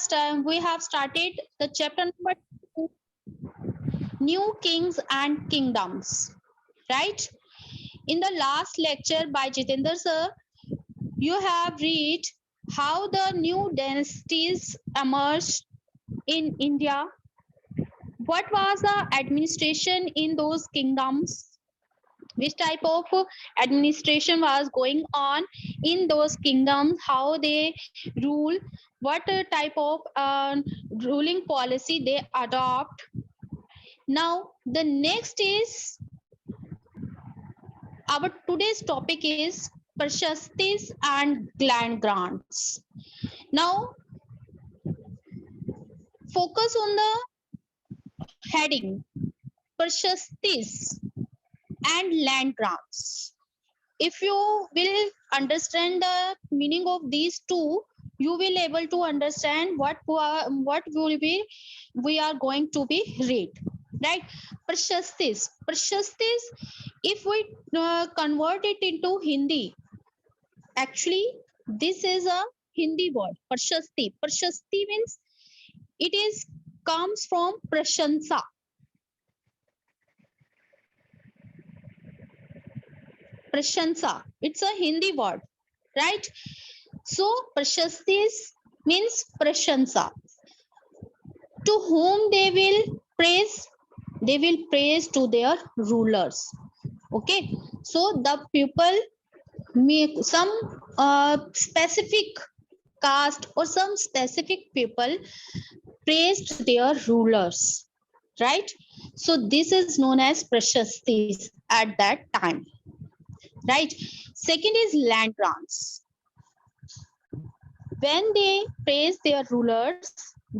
have started the chapter number 2, New Kings and Kingdoms, right? In the last lecture by Jitendra sir, you have read how the new dynasties emerged in India. What was the administration in those kingdoms? Which type of administration was going on in those kingdoms? How they rule? What type of ruling policy they adopt? Now, the next is our today's topic is Prashastis and land grants. Now, focus on the heading Prashastis and land grants. If you will understand the meaning of these two, you will able to understand what will be we are going to be read, right? Prashastis. If we convert it into Hindi, actually this is a Hindi word. Prashasti means it is comes from prashansa. Prashansa, it's a Hindi word, right? So prashastis means prashansa. To whom they will praise? They will praise to their rulers. Okay, so the people make some specific caste or some specific people praised their rulers, right? So this is known as prashastis at that time, right? Second is land grants. When they praised their rulers,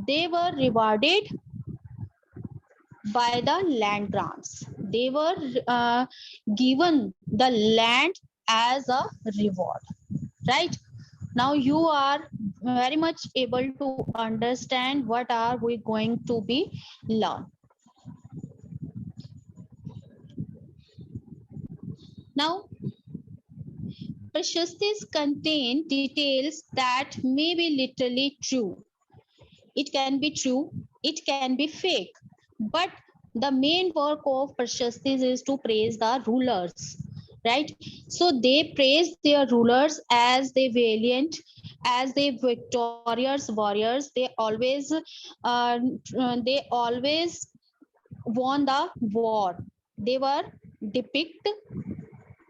they were rewarded by the land grants. They were given the land as a reward, right? Now you are very much able to understand what are we going to be learn. Now, Prashastis contain details that may be literally true. It can be true, it can be fake, but the main work of Prashastis is to praise the rulers, right? So they praise their rulers as they valiant, as they victorious warriors. They always won the war. They were depicted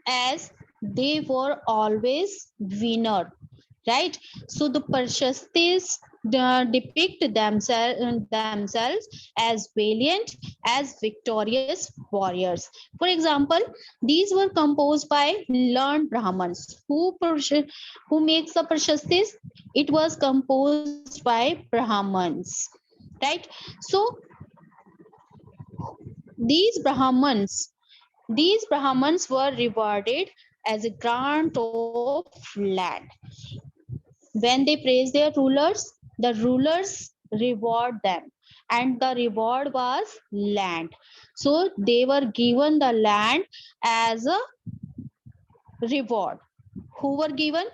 as they were always winner, right? So the Prashastis depict themselves as valiant, as victorious warriors. For example, these were composed by learned Brahmins. Who makes the Prashastis? It was composed by Brahmins, right? So these Brahmins were rewarded as a grant of land. When they praise their rulers, the rulers reward them, and the reward was land. So they were given the land as a reward. Who were given?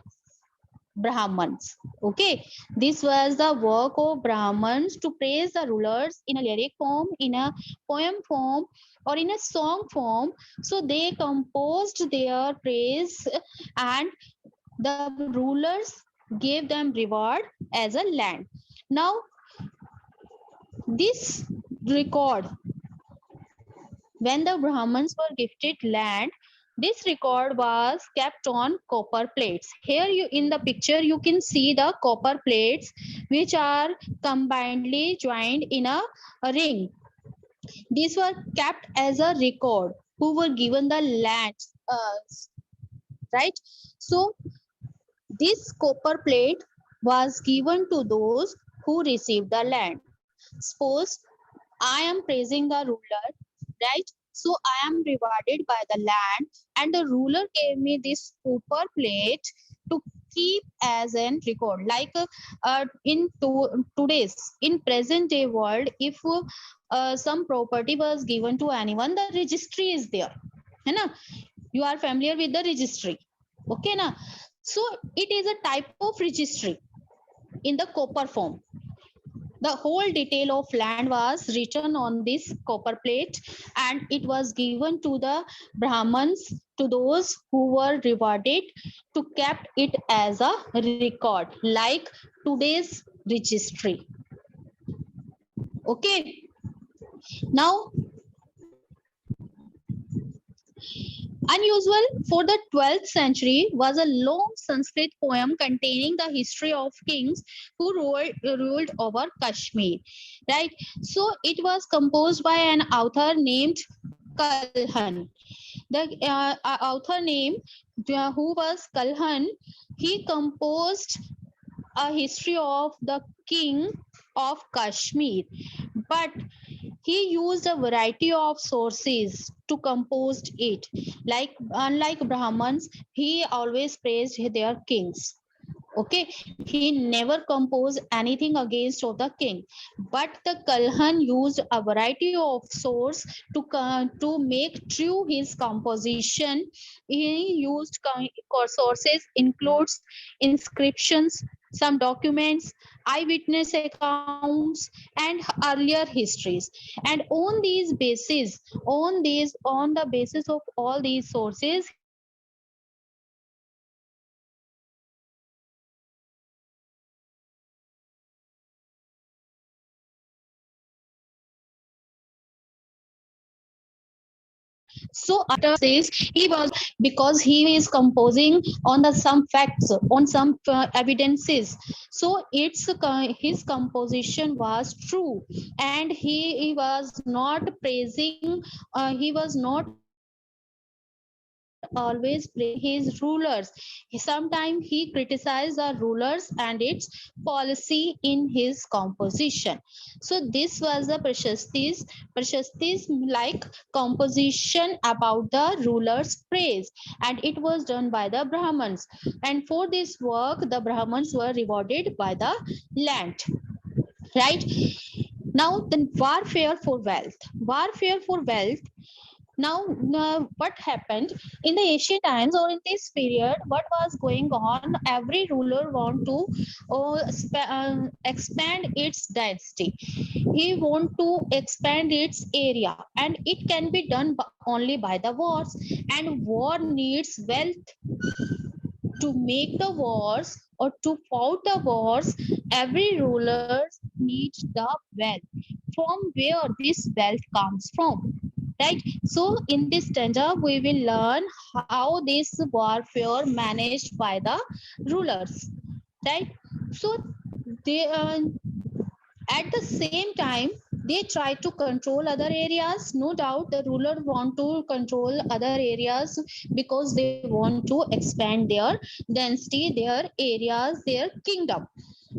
Brahmins. Okay, this was the work of Brahmins to praise the rulers in a lyric form, in a poem form, or in a song form. So they composed their praise, and the rulers gave them reward as a land. Now, this record, when the Brahmins were gifted land, this record was kept on copper plates. Here you in the picture you can see the copper plates which are combinedly joined in a ring. These were kept as a record who were given the land, right? So this copper plate was given to those who received the land. Suppose I am praising the ruler, right? So I am rewarded by the land, and the ruler gave me this copper plate to keep as an record. Like in present day world, if some property was given to anyone, the registry is there. है ना? You are familiar with the registry. Okay, na? So it is a type of registry in the copper form. The whole detail of land was written on this copper plate, and it was given to the Brahmins, to those who were rewarded, to kept it as a record, like today's registry. Okay, now unusual for the 12th century was a long Sanskrit poem containing the history of kings who ruled over Kashmir. Right? So it was composed by an author named Kalhan. The author name who was Kalhan, he composed a history of the king of Kashmir, but he used a variety of sources to compose it. Like unlike Brahmins, he always praised their kings. Okay, he never composed anything against of the king, but the Kalhan used a variety of source to make true his composition. He used sources includes inscriptions, some documents, eyewitness accounts, and earlier histories. And on the basis of all these sources, he composed his history. And this was the precious piece because because he is composing on the some facts, on some evidences. So his composition was true, and he was not praising, he was not always praising his rulers. Sometimes he criticized the rulers and its policy in his composition. So this was the precious like composition about the ruler's praise, and it was done by the Brahmins. And for this work, the Brahmins were rewarded by the land. Right? Now, the warfare for wealth. Warfare for wealth. Now, what happened in the ancient times or in this period? What was going on? Every ruler want to expand its dynasty. He want to expand its area, and it can be done only by the wars. And war needs wealth to make the wars or to fight the wars. Every ruler needs the wealth. From where this wealth comes from, right? So in this stanza we will learn how this warfare managed by the rulers, right? So they at the same time they try to control other areas. No doubt the ruler want to control other areas because they want to expand their density, their areas, their kingdom,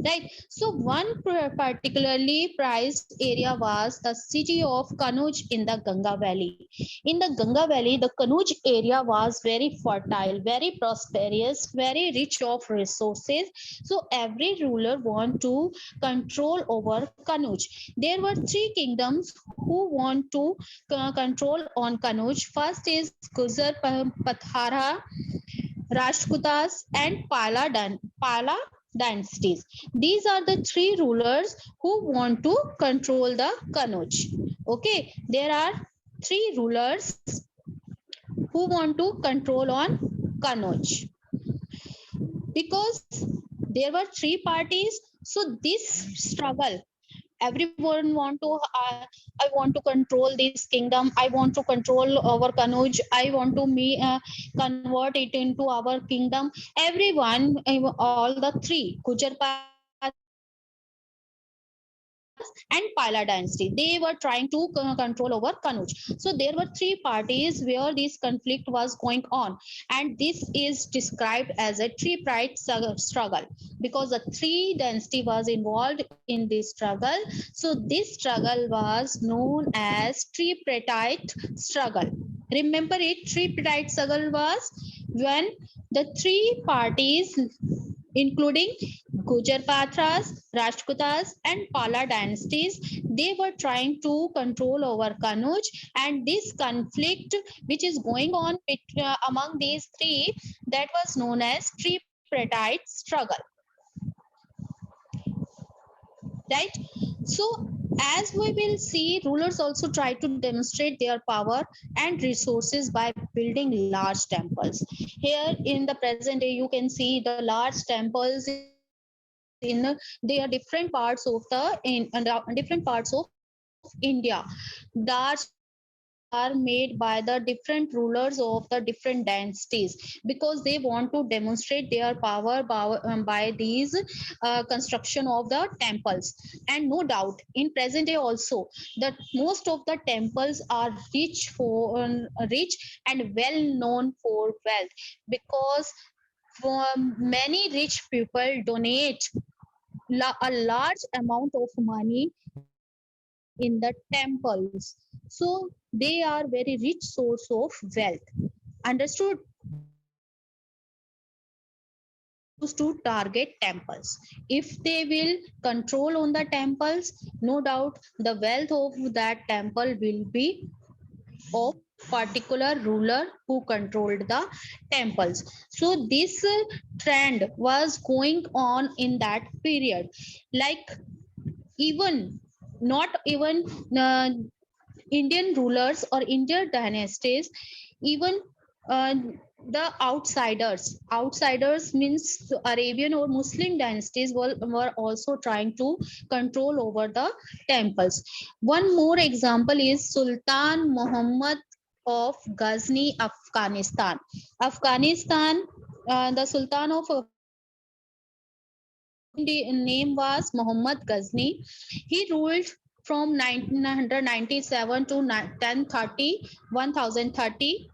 right? So one particularly prized area was the city of Kanuj in the Ganga Valley. In the Ganga Valley, the Kanuj area was very fertile, very prosperous, very rich of resources. So every ruler want to control over Kanuj. There were three kingdoms who want to control on Kanuj. First is Gujar Pathara, Rashtrakutas, and Pala dynasties. These are the three rulers who want to control the Kanuj. Okay, there are three rulers who want to control on Kanuj because there were three parties. So this struggle, everyone want to I want to control this kingdom, I want to control our Kanuj, I want to convert it into our kingdom. Everyone, all the three Gujar Pathras and Pala dynasty, they were trying to control over Kanuj. So there were three parties where this conflict was going on, and this is described as a tripartite struggle because the three dynasty was involved in this struggle. So this struggle was known as tripartite struggle. Remember it, tripartite struggle was when the three parties, including Gujar Pathras, Rashtrakutas, and Pala dynasties, they were trying to control over Kanuj, and this conflict which is going on among these three, that was known as tripartite struggle. right? So as we will see, rulers also try to demonstrate their power and resources by building large temples. Here in the present day you can see the large temples in they are different parts of the different parts of India. Large temples are made by the different rulers of the different dynasties because they want to demonstrate their power by these construction of the temples. And no doubt in present day also that most of the temples are rich and well known for wealth, because many rich people donate a large amount of money in the temples. So they are very rich source of wealth. Understood? So rulers used to target temples. If they will control on the temples, no doubt the wealth of that temple will be of particular ruler who controlled the temples. So this trend was going on in that period. Like even not even uh, Indian rulers or Indian dynasties, even uh, the outsiders means Arabian or Muslim dynasties were also trying to control over the temples. One more example is Sultan Muhammad of Ghazni, Afghanistan. Afghanistan, the Sultan of Afghanistan, his name was Muhammad Ghazni. He ruled from 1997 to 1030, 1030,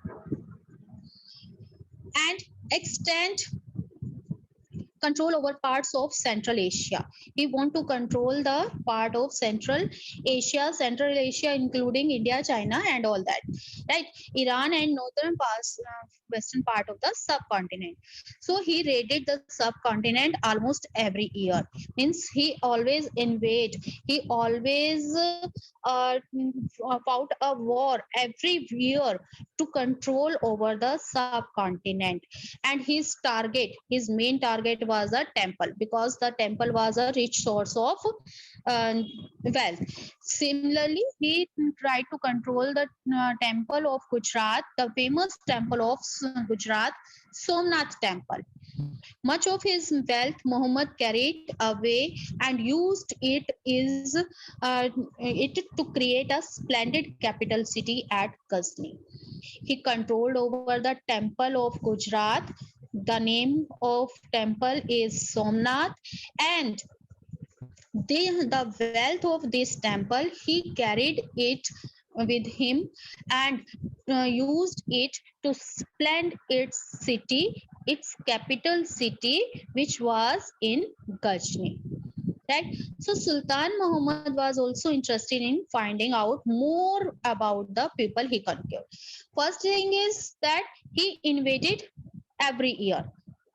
and extend control over parts of Central Asia. He want to control the part of Central Asia, including India, China, and all that, right? Iran and northern parts, western part of the subcontinent. So he raided the subcontinent almost every year. Means he always invade. He always fought a war every year to control over the subcontinent. And his main target was a temple, because the temple was a rich source of uh, wealth. Similarly, he tried to control the temple of Gujarat, the famous temple of Gujarat, Somnath temple. Much of his wealth Muhammad carried away and used uh, it to create a splendid capital city at Ghazni. He controlled over the temple of Gujarat. The name of temple is Somnath, and the wealth of this temple he carried it with him and used it to splend its city, its capital city, which was in Ghazni. Right. So Sultan Muhammad was also interested in finding out more about the people he conquered. First thing is that he invaded every year.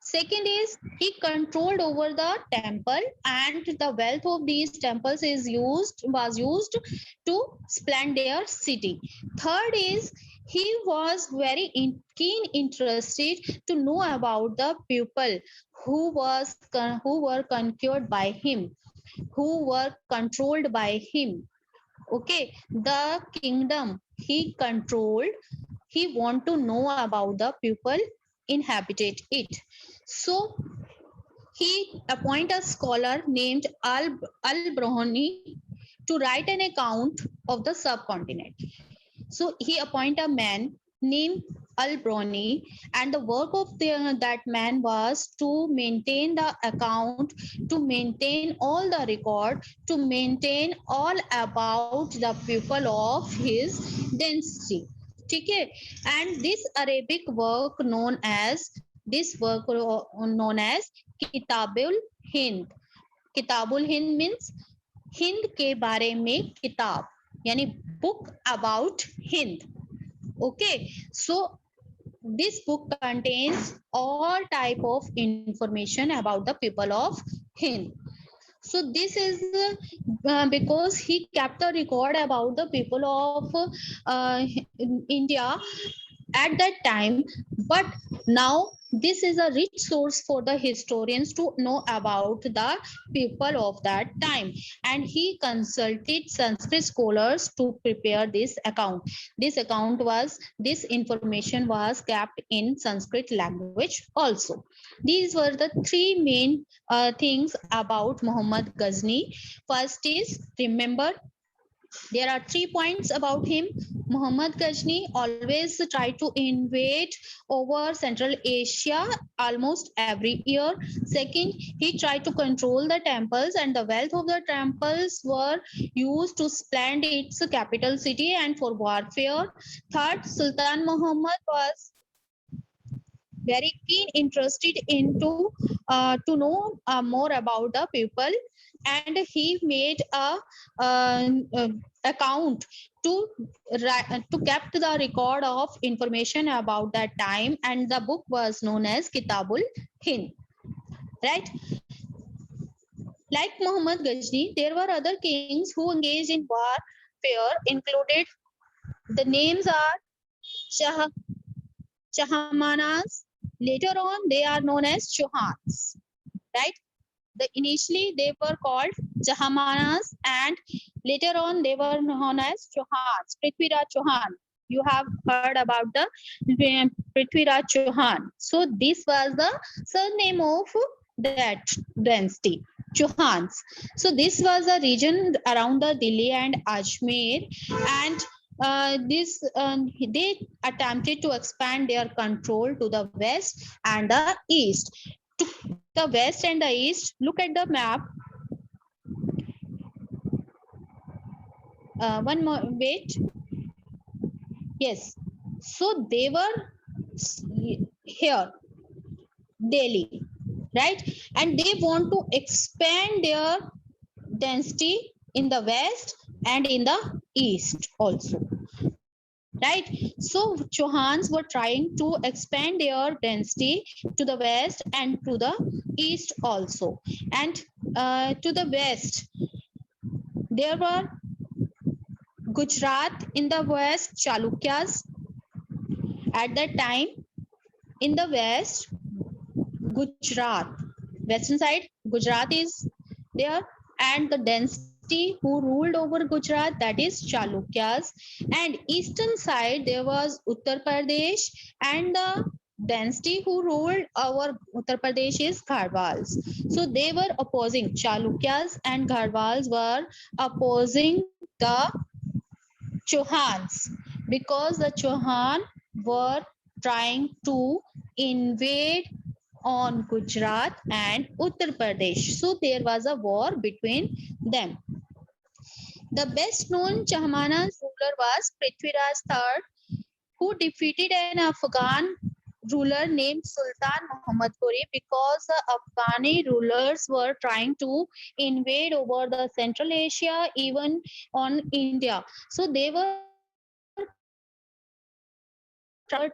Second is he controlled over the temple, and the wealth of these temples was used to splend their city. Third is he was very keen interested to know about the people who were conquered by him, who were controlled by him. Okay, the kingdom he controlled, he want to know about the people inhabited it. So he appoint a scholar named al-Brahani to write an account of the subcontinent. So he appoint a man named Al-Broni, and the work of that man was to maintain the account, to maintain all the record, to maintain all about the people of his dynasty. Okay, and this Arabic work known as Kitabul Hind. Kitabul Hind means Hind के बारे में किताब, यानी book about Hind. Okay, so this book contains all type of information about the people of Hind. So this is because he kept a record about the people of India at that time. But Now, this is a rich source for the historians to know about the people of that time, and he consulted Sanskrit scholars to prepare this account. This information was kept in Sanskrit language also. These were the three main things about Muhammad Ghazni. First is, remember, there are 3 points about him. Muhammad Ghazni always tried to invade over Central Asia almost every year. Second, he tried to control the temples, and the wealth of the temples were used to splend its capital city and for warfare. Third, Sultan Muhammad was very keen interested into to know more about the people, and he made a account to to kept the record of information about that time, and the book was known as Kitabul Hind, right? Like Muhammad Ghazni, there were other kings who engaged in warfare, included, the names are Shah Chahamanas. Later on, they are known as Chauhans, right? Initially they were called Chahamanas, and later on they were known as Chauhans. Prithviraj Chauhan. You have heard about the Prithviraj Chauhan. So this was the surname of that dynasty, Chauhans. So this was a region around the Delhi and Ajmer, and they attempted to expand their control to the west and the east. To the west and the east, look at the map. One more, wait. Yes, so they were here, Delhi, right? And they want to expand their density in the west and in the east also, right? So Chauhans were trying to expand their density to the west and to the east also. And to the west, there were Gujarat in the west, Chalukyas. At that time, in the west, Gujarat, western side, Gujarat is there, and the dynasty who ruled over Gujarat, that is Chalukyas. And eastern side, there was Uttar Pradesh, and the dynasty who ruled over Uttar Pradesh is Gharwals. So they were opposing, Chalukyas and Gharwals were opposing the Chauhans, because the Chauhan were trying to invade on Gujarat and Uttar Pradesh. So there was a war between them. The best known Chahmanas ruler was Prithviraj III, who defeated an Afghan ruler named Sultan Muhammad Ghori, because the Afghani rulers were trying to invade over the Central Asia, even on India. So they were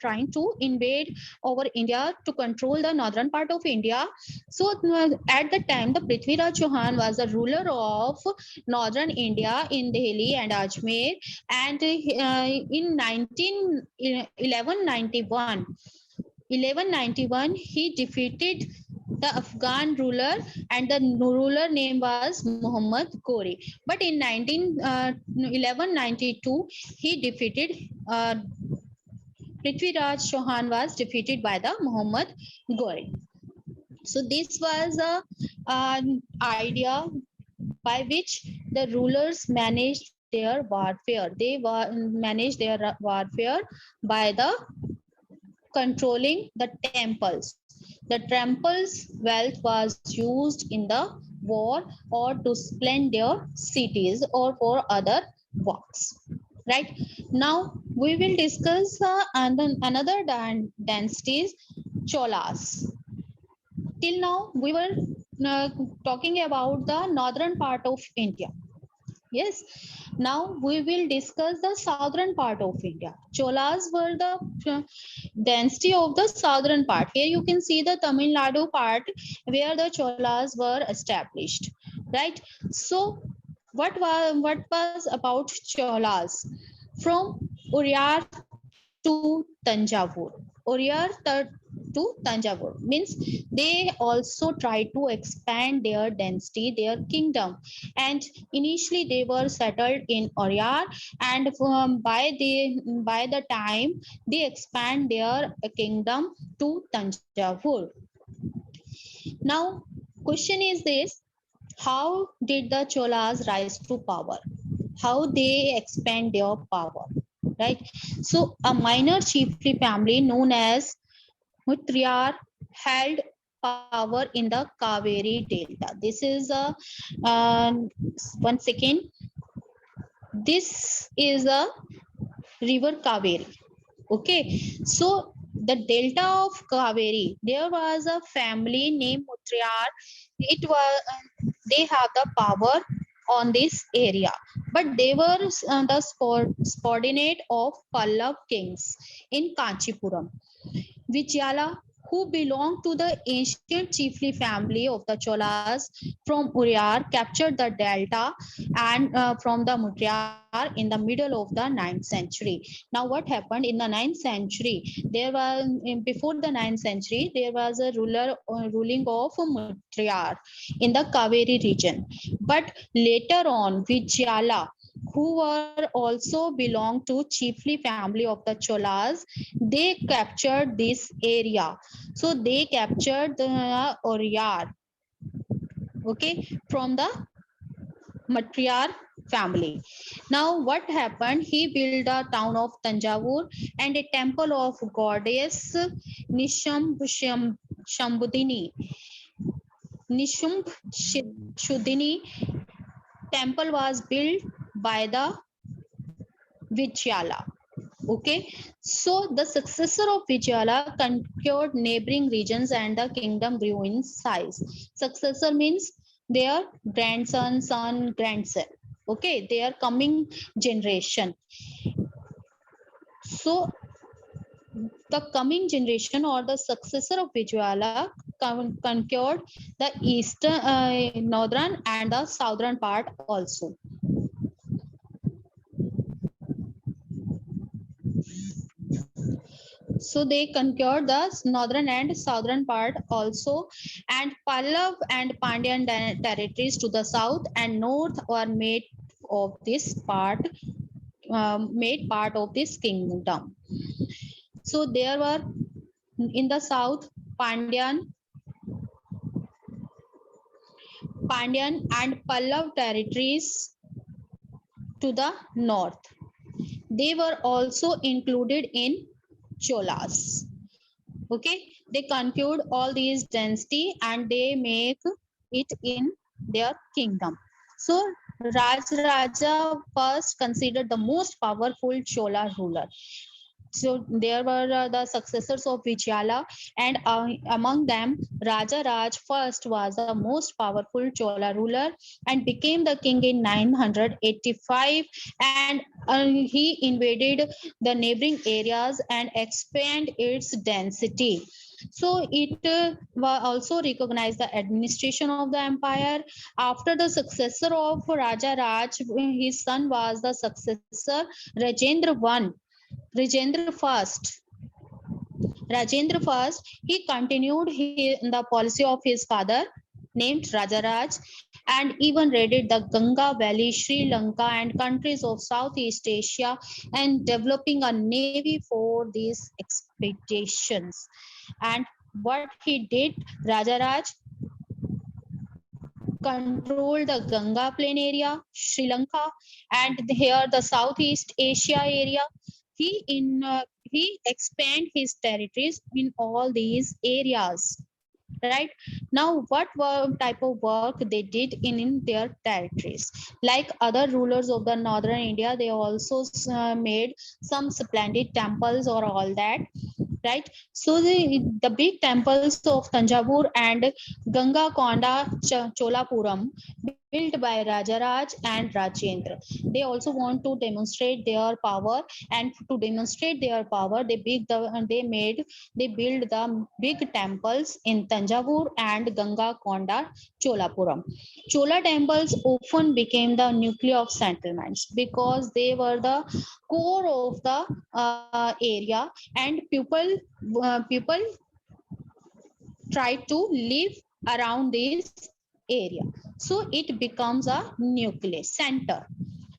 trying to invade over India to control the northern part of India. So at that time, the Prithviraj Chauhan was the ruler of northern India in Delhi and Ajmer. And in 1191, he defeated the Afghan ruler, and the ruler name was Muhammad Ghori. But in 1192, he defeated Prithviraj Chauhan was defeated by the Muhammad Ghori. So this was an idea by which the rulers managed their warfare. They managed their warfare by the controlling the temples. The temples' wealth was used in the war or to splend their cities or for other works. Right now, we will discuss another dynasties, Cholas. Till now, we were talking about the northern part of India. Yes, now we will discuss the southern part of India. Cholas were the density of the southern part. Here you can see the Tamil Nadu part where the Cholas were established, right? So what was about Cholas? From Uriyar to Tanjavur. to Tanjavur. Means they also tried to expand their density, their kingdom. And initially they were settled in Oryar, and by the time they expand their kingdom to Tanjavur. Now, question is this: how did the Cholas rise to power? How they expand their power, right? So, a minor chiefly family known as Mutriyar held power in the Kaveri Delta. This is a uh, one second. This is a river Kaveri. Okay, so the delta of Kaveri, there was a family named Mutriyar. It was they have the power on this area, but they were the subordinate of Pallav kings in Kanchipuram. Vijayala, who belonged to the ancient chiefly family of the Cholas from Uryar, captured the delta and from the Mutriyar in the middle of the 9th century. Now, what happened in the 9th century? There was before the 9th century, there was a ruler ruling of Mutriyar in the Kaveri region, but later on, Vijayala, who were also belong to chiefly family of the Cholas, they captured this area. So they captured the Oryar, okay, from the Matriyar family. Now what happened? He built a town of Tanjavur and a temple of goddess Shambudini. Nishambh Shudini temple was built by the Vijayala. Okay, so the successor of Vijayala conquered neighboring regions and the kingdom grew in size. Successor means their grandson, son, grandson. Okay, they are coming generation. So the coming generation or the successor of Vijayala conquered the eastern, northern and the southern part also. So they conquered the northern and southern part also, and Pallav and Pandyan territories to the south and north were made part of this kingdom. So there were in the south Pandyan and Pallav territories to the north. They were also included in Cholas. Okay, they conquered all these density and they make it in their kingdom. So Raj Raja first considered the most powerful Chola ruler. So there were the successors of Vijayala, and among them Raja Raj first was the most powerful Chola ruler and became the king in 985, and he invaded the neighboring areas and expand its density. So it also recognized the administration of the empire. After the successor of Raja Raj, his son was the successor Rajendra I. Rajendra first, he continued the policy of his father named Rajaraj and even raided the Ganga Valley, Sri Lanka and countries of Southeast Asia and developing a navy for these expeditions. And what he did, Rajaraj controlled the Ganga Plain area, Sri Lanka, and here the Southeast Asia area. He expand his territories in all these areas. Right now, what type of work they did in their territories? Like other rulers of the northern India, they also made some splendid temples or all that, right? So the big temples of Tanjavur and Ganga Konda Cholapuram built by Rajaraj and Rajendra. They also want to demonstrate their power, and to demonstrate their power, they build the big temples in Tanjavur and Ganga Konda Cholapuram. Chola temples often became the nucleus of settlements because they were the core of the area, and people try to live around this area. So it becomes a nucleus center.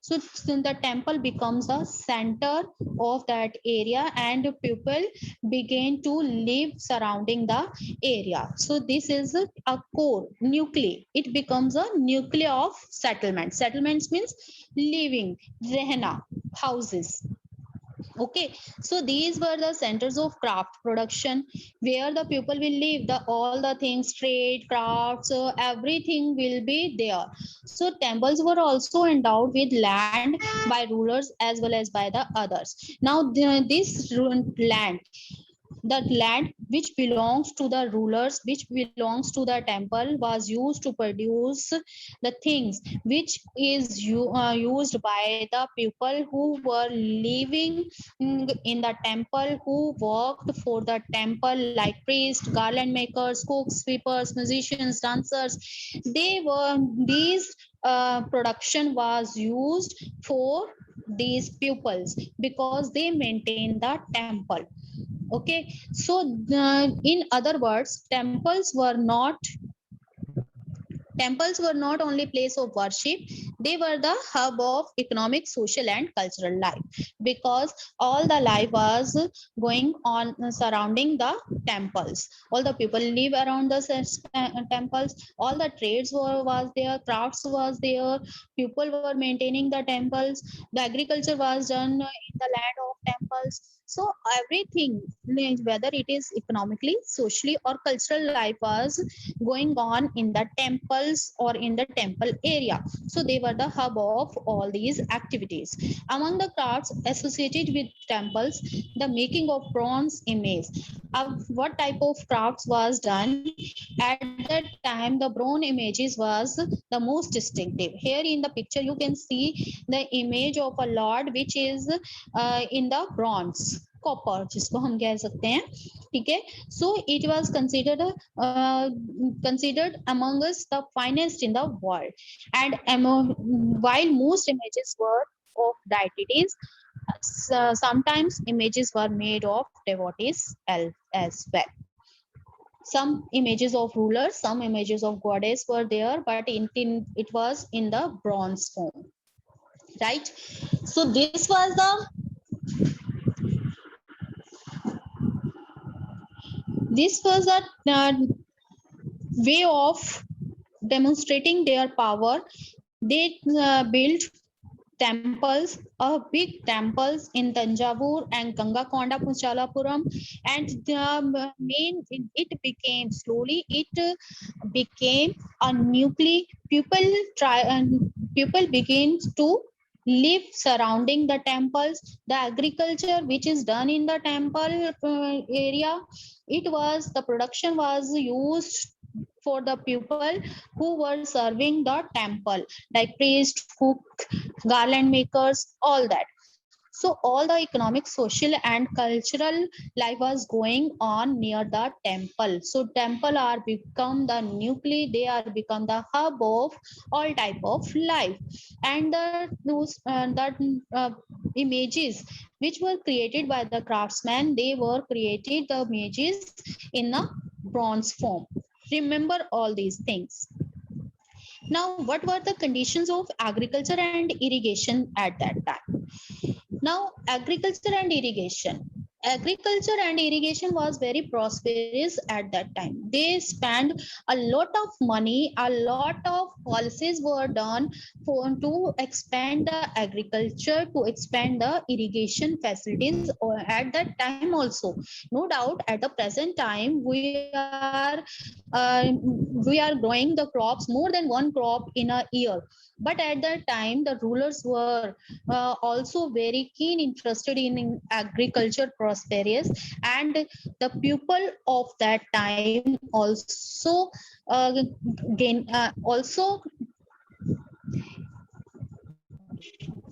So the temple becomes a center of that area, and people begin to live surrounding the area. So this is a core nucleus. It becomes a nucleus of settlement. Settlements means living, rehna, houses. Okay, so these were the centers of craft production where the people will live. The all the things, trade, crafts, everything will be there. So temples were also endowed with land by rulers as well as by the others. Now this land, the land which belongs to the rulers, which belongs to the temple, was used to produce the things which is used by the people who were living in the temple, who worked for the temple, like priests, garland makers, cooks, sweepers, musicians, dancers. They were these production was used for these pupils because they maintain the temple. Okay, so in other words, temples were not only place of worship, they were the hub of economic, social and cultural life, because all the life was going on surrounding the temples. All the people live around the temples, all the trades was there, crafts was there, people were maintaining the temples, the agriculture was done in the land of temples. So everything, whether it is economically, socially or cultural life, was going on in the temples or in the temple area. So they were the hub of all these activities. Among the crafts associated with temples, the making of bronze image. What type of crafts was done at that time? The bronze images was the most distinctive. Here in the picture you can see the image of a lord which is in the bronze, copper जिसको हम कह सकते हैं, ठीक है. So it was considered among us the finest in the world. And while most images were of deities, sometimes images were made of devotees as well. Some images of rulers, some images of goddess were there, but it was in the bronze form, right? So this was the way of demonstrating their power. They built temples, big temples in Tanjavur and Gangakonda Puchalapuram, and the main it became slowly it became a nucleus. People begin to live surrounding the temples. The agriculture which is done in the temple area, it was the production was used for the people who were serving the temple, like priest, cook, garland makers, all that. So all the economic, social and cultural life was going on near the temple. So temple are become the nucleus, they are become the hub of all type of life. And that images which were created by the craftsmen, they were created the images in a bronze form. Remember all these things. Now, what were the conditions of agriculture and irrigation at that time? Now, agriculture and irrigation. Agriculture and irrigation was very prosperous at that time. They spent a lot of money, a lot of policies were done to expand the agriculture, to expand the irrigation facilities at that time also. No doubt at the present time we are growing the crops, more than one crop in a year. But at that time the rulers were also very keen interested in agriculture prosperous, and the people of that time also also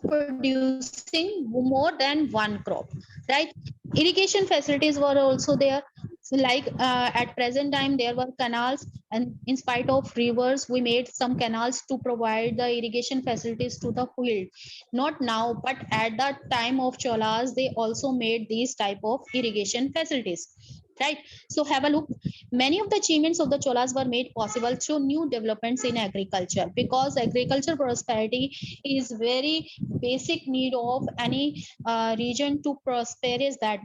producing more than one crop, right? Irrigation facilities were also there. So like at present time there were canals, and in spite of rivers we made some canals to provide the irrigation facilities to the field. Not now, but at that time of Cholas they also made these type of irrigation facilities. right? So have a look. Many of the achievements of the Cholas were made possible through new developments in agriculture, because agriculture prosperity is very basic need of any region to prosper, is that